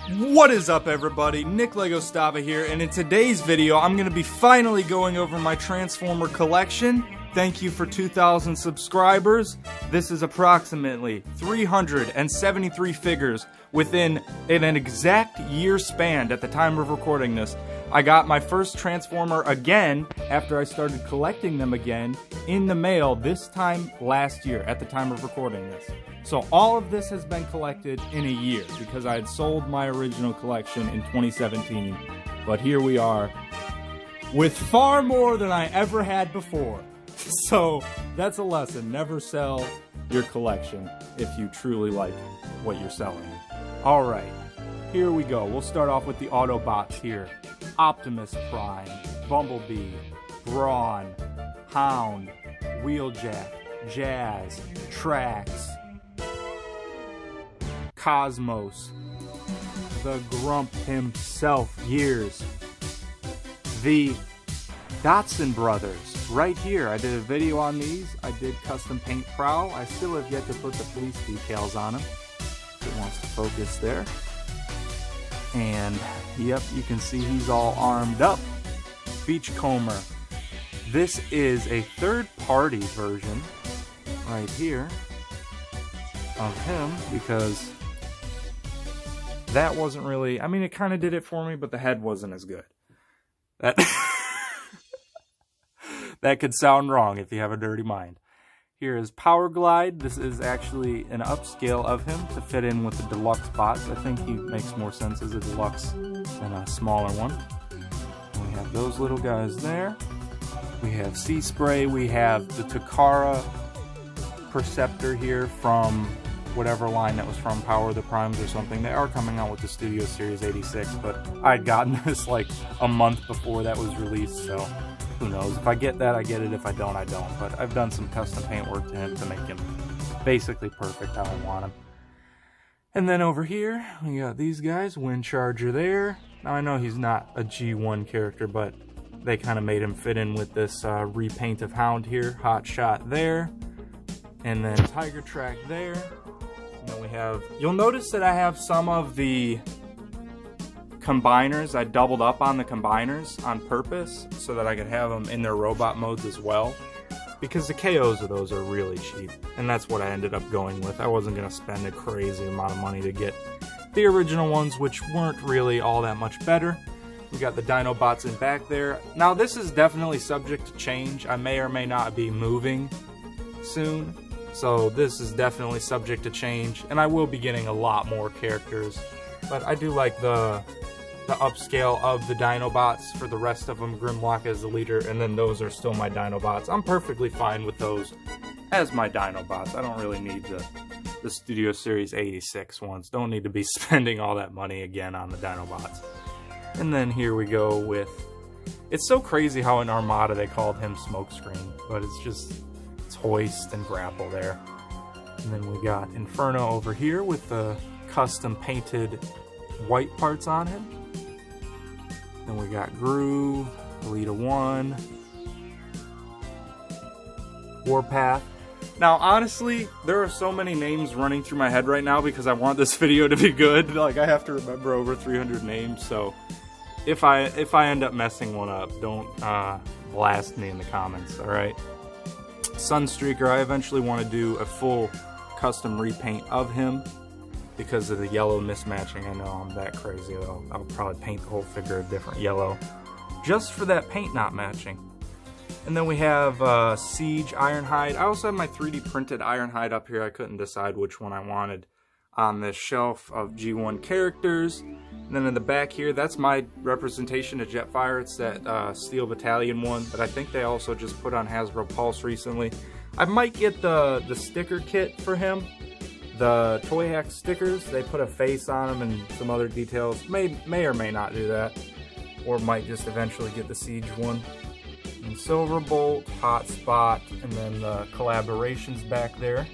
What is up, everybody? nicklegostava here, and in today's video I'm going to be finally going over my Transformer collection. Thank you for 2,000 subscribers. This is approximately 373 figures within an exact year span at the time of recording this. I got my first Transformer again after I started collecting them again in the mail this time last year at the time of recording this. So all of this has been collected in a year because I had sold my original collection in 2017. But here we are with far more than I ever had before. So that's a lesson. Never sell your collection if you truly like what you're selling. Alright, here we go. We'll start off with the Autobots here. Optimus Prime, Bumblebee, Brawn, Hound, Wheeljack, Jazz, Trax, Cosmos, the Grump himself, Gears, the Datsun brothers, right here. I did a video on these. I did custom paint Prowl. I still have yet to put the police details on him. It wants to focus there. And, yep, you can see he's all armed up. Beachcomber. This is a third-party version, right here, of him, because that wasn't really, I mean, it kind of did it for me, but the head wasn't as good. That could sound wrong if you have a dirty mind. Here is Power Glide. This is actually an upscale of him to fit in with the deluxe bots. I think he makes more sense as a deluxe than a smaller one. And we have those little guys there. We have Sea Spray. We have the Takara Perceptor here from whatever line that was from Power of the Primes or something. They are coming out with the Studio Series 86, but I'd gotten this like a month before that was released, so who knows. If I get that, I get it. If I don't, I don't. But I've done some custom paint work to him to make him basically perfect how I want him. And then over here, we got these guys. Wind Charger there. Now, I know he's not a G1 character, but they kind of made him fit in with this repaint of Hound here. Hot Shot there. And then Tiger Track there. And then we have, you'll notice that I have some of the combiners. I doubled up on the combiners on purpose so that I could have them in their robot modes as well, because the KOs of those are really cheap, and that's what I ended up going with. I wasn't going to spend a crazy amount of money to get the original ones, which weren't really all that much better. We got the Dinobots in back there. Now this is definitely subject to change. I may or may not be moving soon, so this is definitely subject to change, and I will be getting a lot more characters. But I do like the upscale of the Dinobots. For the rest of them, Grimlock as the leader, and then those are still my Dinobots. I'm perfectly fine with those as my Dinobots. I don't really need the Studio Series 86 ones. Don't need to be spending all that money again on the Dinobots. And then here we go with, it's so crazy how in Armada they called him Smokescreen, but it's Hoist and Grapple there. And then we got Inferno over here with the custom painted white parts on him. Then we got Groove, Alita 1, Warpath. Now, honestly, there are so many names running through my head right now because I want this video to be good. Like, I have to remember over 300 names, so if I end up messing one up, don't blast me in the comments, alright? Sunstreaker, I eventually want to do a full custom repaint of him because of the yellow mismatching. I know I'm that crazy though. I'll probably paint the whole figure a different yellow just for that paint not matching. And then we have Siege Ironhide. I also have my 3D printed Ironhide up here. I couldn't decide which one I wanted on this shelf of G1 characters. And then in the back here, that's my representation of Jetfire. It's that Steel Battalion one that I think they also just put on Hasbro Pulse recently. I might get the sticker kit for him. The Toy Hack stickers, they put a face on them and some other details. May or may not do that. Or might just eventually get the Siege one. And Silverbolt, Hotspot, and then the collaborations back there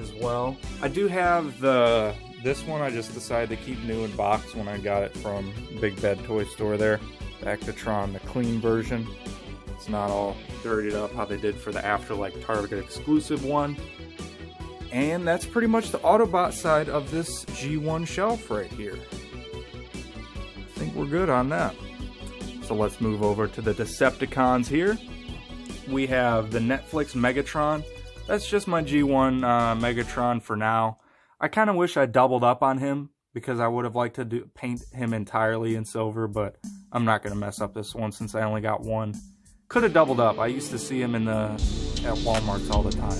as well. I do have this one I just decided to keep new in box when I got it from Big Bad Toy Store there. Metatron, the clean version. It's not all dirtied up how they did for the Afterlife Target exclusive one. And that's pretty much the Autobot side of this G1 shelf right here. think we're good on that. So let's move over to the Decepticons here. We have the Netflix Megatron. That's just my G1 Megatron for now. I kind of wish I doubled up on him because I would have liked to paint him entirely in silver, but I'm not going to mess up this one since I only got one. Could have doubled up. I used to see him at Walmart's all the time.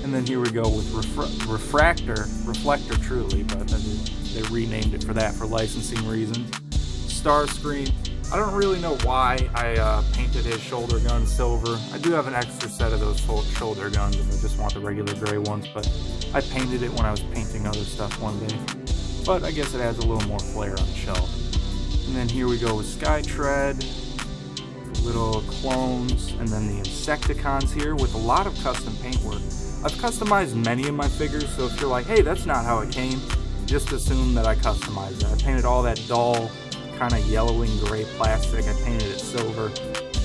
And then here we go with Refractor truly, but they renamed it for that for licensing reasons. Starscream. I don't really know why I painted his shoulder gun silver. I do have an extra set of those shoulder guns if I just want the regular gray ones, but I painted it when I was painting other stuff one day. But I guess it adds a little more flair on the shelf. And then here we go with Skytread, little clones, and then the Insecticons here with a lot of custom paintwork. I've customized many of my figures, so if you're like, hey, that's not how it came, just assume that I customized it. I painted all that dull, kind of yellowing gray plastic. I painted it silver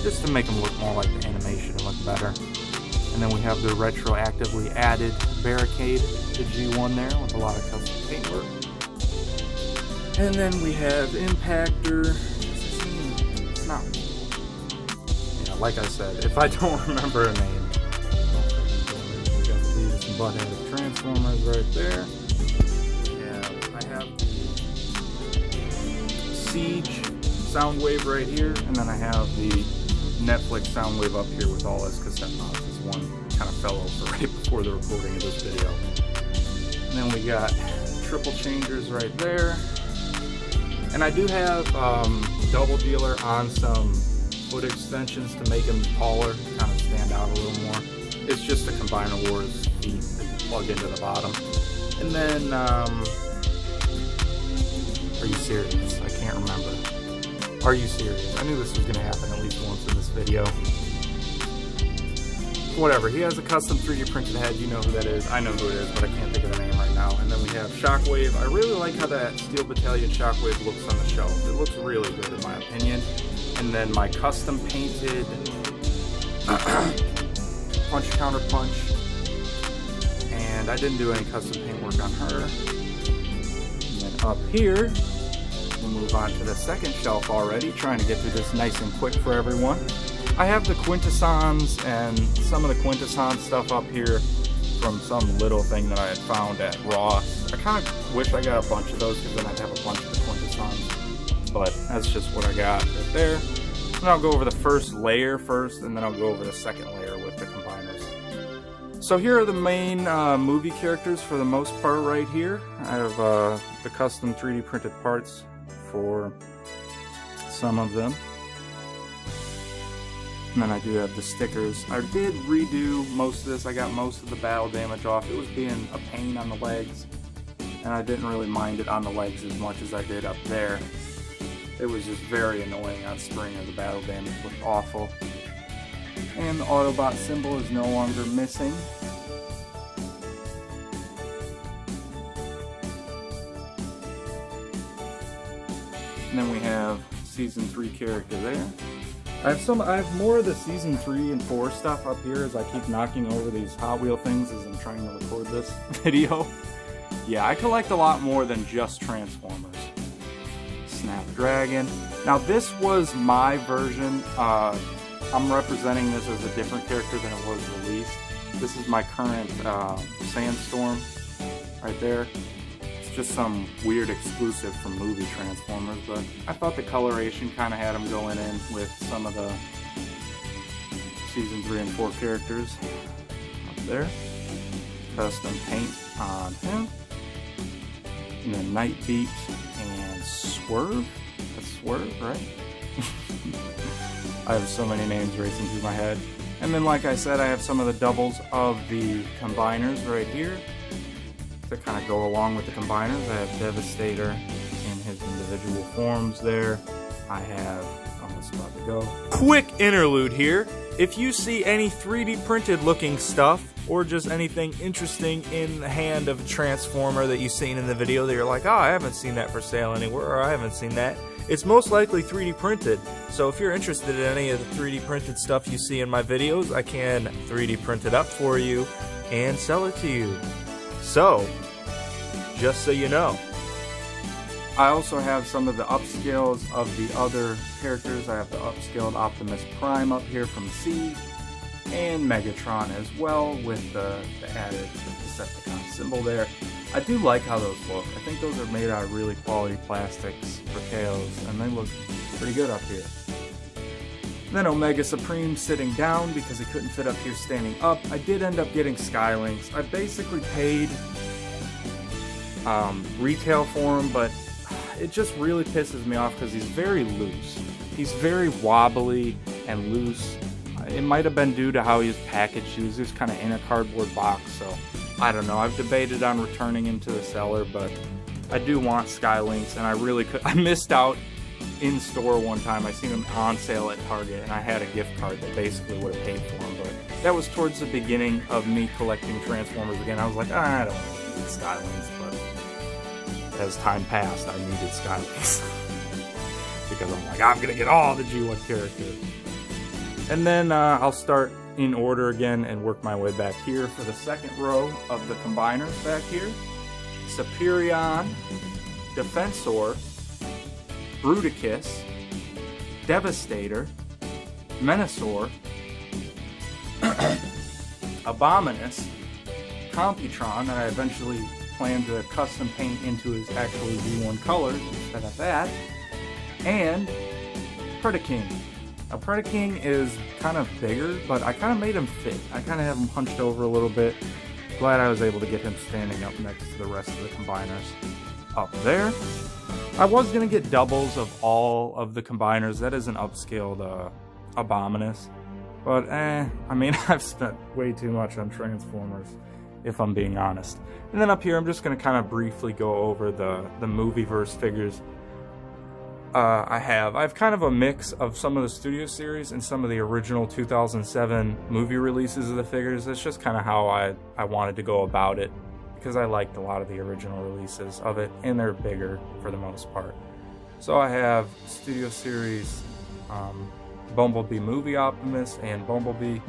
just to make them look more like the animation and look better. And then we have the retroactively added barricade to G1 there with a lot of custom paintwork. And then we have Impactor. It's not. Yeah, like I said, if I don't remember a name. We got the Beavis and Butthead Transformers right there. Yeah, I have Siege Soundwave right here, and then I have the Netflix Soundwave up here with all its cassette mods. This one kind of fell over right before the recording of this video. And then we got triple changers right there. And I do have double dealer on some foot extensions to make them taller, kind of stand out a little more. It's just the Combiner Wars feet that you plug into the bottom. And then, are you serious? I can't remember. Are you serious? I knew this was going to happen at least once in this video. Whatever, he has a custom 3D printed head, you know who that is. I know who it is, but I can't think of the name right now. And then we have Shockwave. I really like how that Steel Battalion Shockwave looks on the shelf. It looks really good in my opinion. And then my custom painted Punch Counter Punch. And I didn't do any custom paint work on her. And then up here, we'll move on to the second shelf already, trying to get through this nice and quick for everyone. I have the Quintessons and some of the Quintesson stuff up here from some little thing that I had found at Ross. I kind of wish I got a bunch of those because then I'd have a bunch of the Quintessons. But that's just what I got right there. And I'll go over the first layer first, and then I'll go over the second layer with the combiners. So here are the main movie characters for the most part right here. I have the custom 3D printed parts for some of them. And then I do have the stickers. I did redo most of this. I got most of the battle damage off. It was being a pain on the legs, and I didn't really mind it on the legs as much as I did up there. It was just very annoying on Springer. The battle damage looked awful. And the Autobot symbol is no longer missing. And then we have Season 3 character there. I have more of the Season 3 and 4 stuff up here as I keep knocking over these Hot Wheel things as I'm trying to record this video. Yeah, I collect a lot more than just Transformers. Snapdragon. Now this was my version. I'm representing this as a different character than it was released. This is my current Sandstorm right there. Just some weird exclusive from movie Transformers, but I thought the coloration kind of had him going in with some of the Season 3 and 4 characters up there. Custom paint on him. And then Nightbeat and Swerve. That's Swerve, right? I have so many names racing through my head. And then, like I said, I have some of the doubles of the combiners right here to kind of go along with the combiners. I have Devastator in his individual forms there. I have, almost about to go. Quick interlude here. If you see any 3D printed looking stuff or just anything interesting in the hand of a Transformer that you've seen in the video that you're like, oh, I haven't seen that for sale anywhere, or I haven't seen that, it's most likely 3D printed. So if you're interested in any of the 3D printed stuff you see in my videos, I can 3D print it up for you and sell it to you. So, just so you know, I also have some of the upscales of the other characters. I have the upscaled Optimus Prime up here from C, and Megatron as well with the added Decepticon symbol there. I do like how those look. I think those are made out of really quality plastics for KOs, and they look pretty good up here. Then Omega Supreme sitting down because he couldn't fit up here standing up. I did end up getting Skylinks. I basically paid retail for him, but it just really pisses me off because he's very loose. He's very wobbly and loose. It might have been due to how he was packaged. He was just kind of in a cardboard box, so I don't know. I've debated on returning him to the seller, but I do want Skylinks, and I really could. I missed out in store one time. I seen him on sale at Target, and I had a gift card that basically would have paid for him, but that was towards the beginning of me collecting Transformers again. I was like, I don't need Skylinks, but as time passed, I needed Skylinks because I'm like, I'm gonna get all the G1 characters. And then I'll start in order again and work my way back here for the second row of the combiners back here. Superion, Defensor, Bruticus, Devastator, Menasor, Abominus, Computron, that I eventually plan to custom paint into his actual V1 colors instead of that, and Predaking. Now, Predaking is kind of bigger, but I kind of made him fit. I kind of have him hunched over a little bit. Glad I was able to get him standing up next to the rest of the combiners up there. I was going to get doubles of all of the combiners. That is an upscaled Abominus. But, I mean, I've spent way too much on Transformers, if I'm being honest. And then up here, I'm just going to kind of briefly go over the Movieverse figures I have kind of a mix of some of the Studio Series and some of the original 2007 movie releases of the figures. That's just kind of how I wanted to go about it, because I liked a lot of the original releases of it, and they're bigger for the most part. So I have Studio Series Bumblebee Movie Optimus and Bumblebee.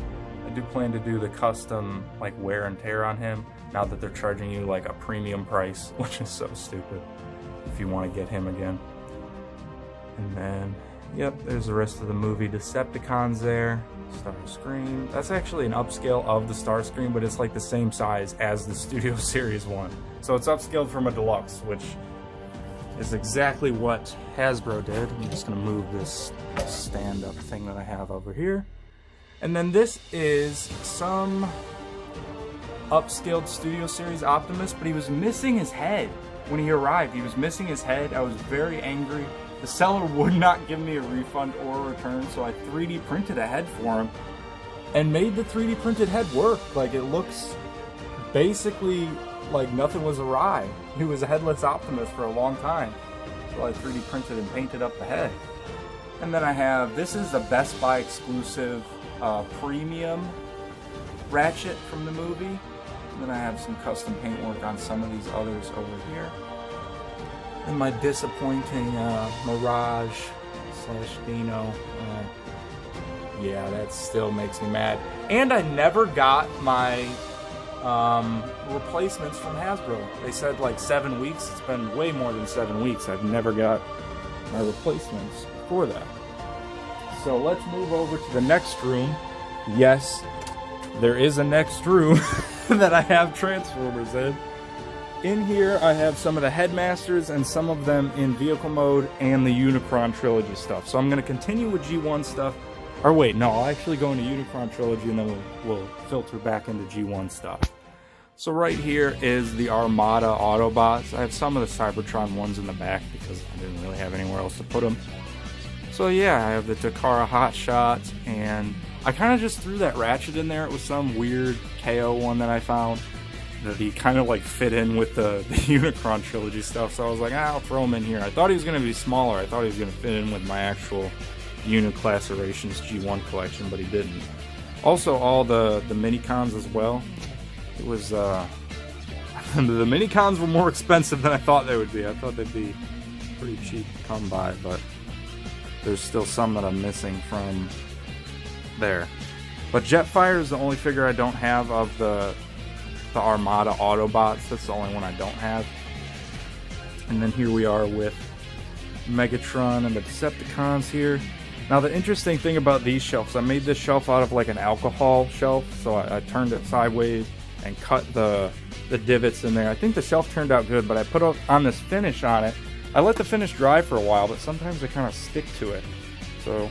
I do plan to do the custom like wear and tear on him, now that they're charging you like a premium price, which is so stupid if you want to get him again. And then, yep, there's the rest of the movie Decepticons there. Starscream. That's actually an upscale of the Starscream, but it's like the same size as the Studio Series one. So it's upscaled from a deluxe, which is exactly what Hasbro did. I'm just going to move this stand-up thing that I have over here. And then this is some upscaled Studio Series Optimus, but he was missing his head when he arrived. He was missing his head. I was very angry. The seller would not give me a refund or a return, so I 3D printed a head for him and made the 3D printed head work. Like, it looks basically like nothing was awry. He was a headless Optimus for a long time. So I 3D printed and painted up the head. And then I have, this is a Best Buy exclusive premium Ratchet from the movie. And then I have some custom paint work on some of these others over here. And my disappointing Mirage / Dino. Yeah, that still makes me mad. And I never got my replacements from Hasbro. They said like 7 weeks. It's been way more than 7 weeks. I've never got my replacements for that. So let's move over to the next room. Yes, there is a next room that I have Transformers in. In here, I have some of the Headmasters and some of them in vehicle mode and the Unicron Trilogy stuff. So I'm going to continue with G1 stuff. Or wait, no, I'll actually go into Unicron Trilogy and then we'll filter back into G1 stuff. So right here is the Armada Autobots. I have some of the Cybertron ones in the back because I didn't really have anywhere else to put them. So yeah, I have the Takara Hotshots, and I kind of just threw that Ratchet in there. It was some weird KO one that I found that he kind of like fit in with the Unicron Trilogy stuff, so I was like, I'll throw him in here. I thought he was going to be smaller. I thought he was going to fit in with my actual Uniclasserations G1 collection, but he didn't. Also, all the Minicons as well. It was, the Minicons were more expensive than I thought they would be. I thought they'd be pretty cheap to come by, but there's still some that I'm missing from there. But Jetfire is the only figure I don't have of the Armada Autobots. That's the only one I don't have. And then here we are with Megatron and the Decepticons here. Now the interesting thing about these shelves, I made this shelf out of like an alcohol shelf, so I turned it sideways and cut the divots in there. I think the shelf turned out good, but I put on this finish on it. I let the finish dry for a while, but sometimes they kind of stick to it. So,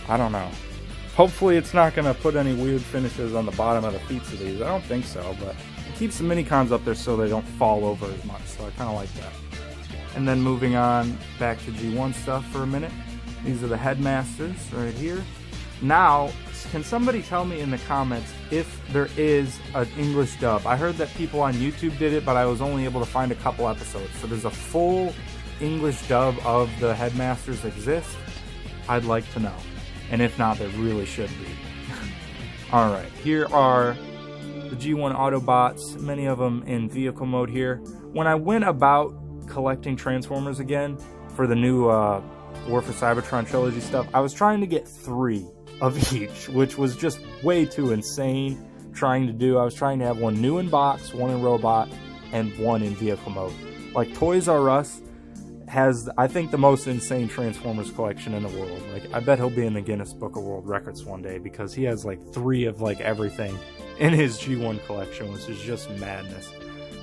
I don't know. Hopefully it's not going to put any weird finishes on the bottom of the feet of these. I don't think so, but it keeps the Minicons up there so they don't fall over as much, so I kind of like that. And then moving on back to G1 stuff for a minute. These are the Headmasters right here. Now, can somebody tell me in the comments if there is an English dub? I heard that people on YouTube did it, but I was only able to find a couple episodes. So does a full English dub of the Headmasters exist? I'd like to know. And if not, there really should be. Alright, here are the G1 Autobots, many of them in vehicle mode here. When I went about collecting Transformers again for the new War for Cybertron Trilogy stuff, I was trying to get 3 of each, which was just way too insane trying to do. I was trying to have one new in box, one in robot, and one in vehicle mode. Like Toys R Us has, I think, the most insane Transformers collection in the world. Like, I bet he'll be in the Guinness Book of World Records one day because he has like 3 of like everything in his G1 collection, which is just madness.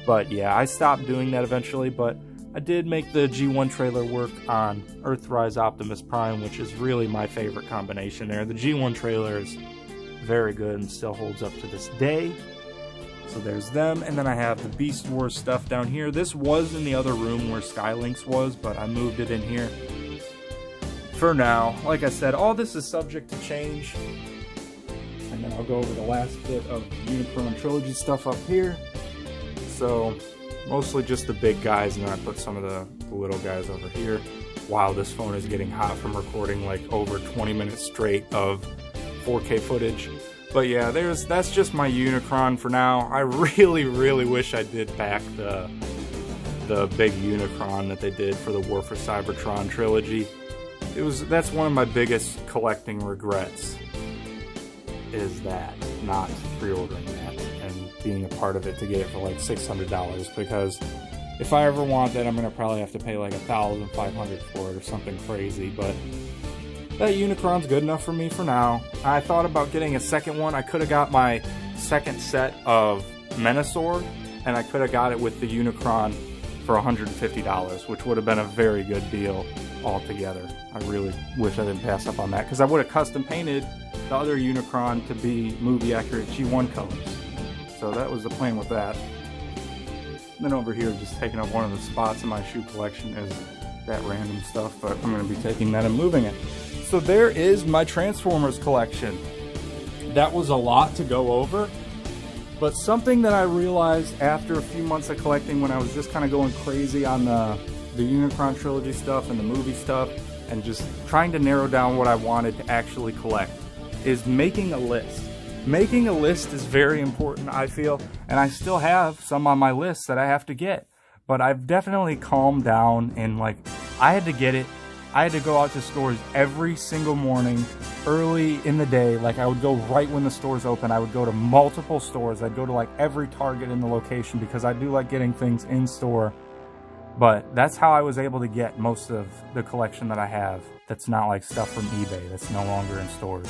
But yeah, I stopped doing that eventually, but I did make the G1 trailer work on Earthrise Optimus Prime, which is really my favorite combination there. The G1 trailer is very good and still holds up to this day. So there's them, and then I have the Beast Wars stuff down here. This was in the other room where Skylinks was, but I moved it in here for now. Like I said, all this is subject to change. And then I'll go over the last bit of Unicron Trilogy stuff up here. So mostly just the big guys, and then I put some of the little guys over here. Wow, this phone is getting hot from recording like over 20 minutes straight of 4K footage. But yeah, that's just my Unicron for now. I really, really wish I did back the big Unicron that they did for the War for Cybertron trilogy. That's one of my biggest collecting regrets, is that, not pre-ordering that and being a part of it to get it for like $600, because if I ever want that, I'm gonna probably have to pay like $1,500 for it or something crazy. But that Unicron's good enough for me for now. I thought about getting a second one. I could have got my second set of Menasor, and I could have got it with the Unicron for $150, which would have been a very good deal altogether. I really wish I didn't pass up on that, because I would have custom painted the other Unicron to be movie accurate G1 colors. So that was the plan with that. And then over here, just taking up one of the spots in my shoe collection is that random stuff, but I'm going to be taking that and moving it. So there is my Transformers collection. That was a lot to go over, but something that I realized after a few months of collecting, when I was just kind of going crazy on the Unicron Trilogy stuff and the movie stuff, and just trying to narrow down what I wanted to actually collect, is making a list. Making a list is very important, I feel, and I still have some on my list that I have to get. But I've definitely calmed down, and like, I had to get it. I had to go out to stores every single morning, early in the day. Like, I would go right when the stores open. I would go to multiple stores. I'd go to like every Target in the location, because I do like getting things in store. But that's how I was able to get most of the collection that I have. That's not like stuff from eBay that's no longer in stores.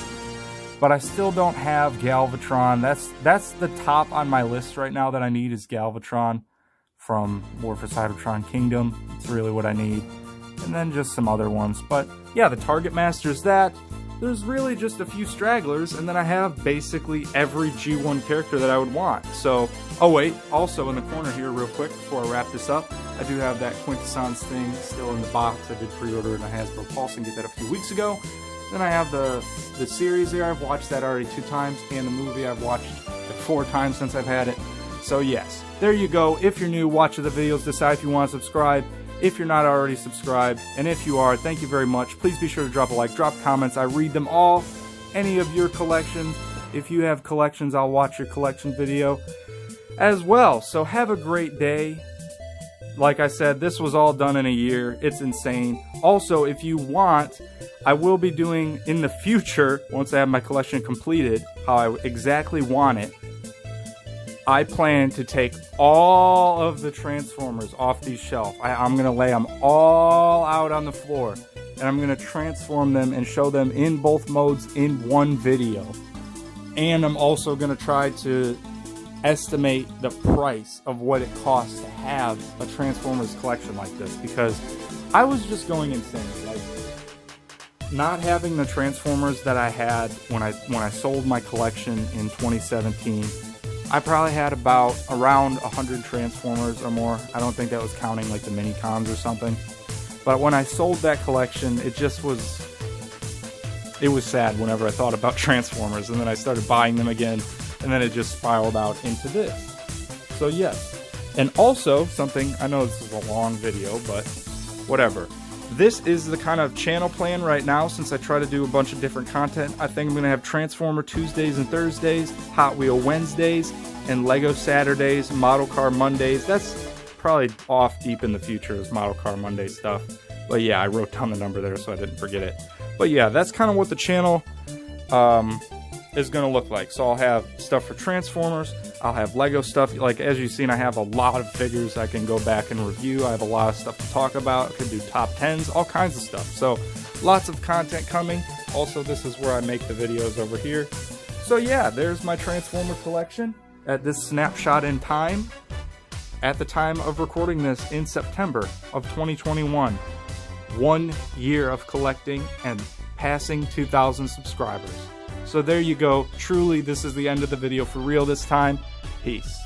But I still don't have Galvatron. That's the top on my list right now that I need, is Galvatron from War for Cybertron Kingdom. It's really what I need. And then just some other ones. But yeah, the Target Master's that. There's really just a few stragglers, and then I have basically every G1 character that I would want. So, oh wait, also in the corner here real quick before I wrap this up, I do have that Quintessence thing still in the box. I did pre-order it in a Hasbro Pulse and get that a few weeks ago. Then I have the series there. I've watched that already 2 times, and the movie I've watched like 4 times since I've had it. So yes, there you go. If you're new, watch the videos, decide if you want to subscribe. If you're not already subscribed, and if you are, thank you very much. Please be sure to drop a like, drop comments. I read them all. Any of your collections. If you have collections, I'll watch your collection video as well. So have a great day. Like I said, this was all done in a year. It's insane. Also, if you want, I will be doing in the future, once I have my collection completed, how I exactly want it. I plan to take all of the Transformers off these shelves. I'm going to lay them all out on the floor, and I'm going to transform them and show them in both modes in one video. And I'm also going to try to estimate the price of what it costs to have a Transformers collection like this, because I was just going insane. Like, not having the Transformers that I had when I sold my collection in 2017, I probably had around 100 Transformers or more. I don't think that was counting like the mini-cons or something. But when I sold that collection, it was sad whenever I thought about Transformers, and then I started buying them again, and then it just spiraled out into this. So yes. And also, something, I know this is a long video, but whatever. This is the kind of channel plan right now, since I try to do a bunch of different content. I think I'm going to have Transformer Tuesdays and Thursdays, Hot Wheel Wednesdays, and Lego Saturdays, Model Car Mondays. That's probably off deep in the future as Model Car Monday stuff. But yeah, I wrote down the number there so I didn't forget it. But yeah, that's kind of what the channel is going to look like. So I'll have stuff for Transformers, I'll have Lego stuff. Like, as you've seen, I have a lot of figures I can go back and review. I have a lot of stuff to talk about. I can do top 10s, all kinds of stuff. So lots of content coming. Also, this is where I make the videos over here. So yeah, there's my Transformer collection at this snapshot in time. At the time of recording this in September of 2021. 1 year of collecting and passing 2,000 subscribers. So there you go. Truly, this is the end of the video for real this time. Peace.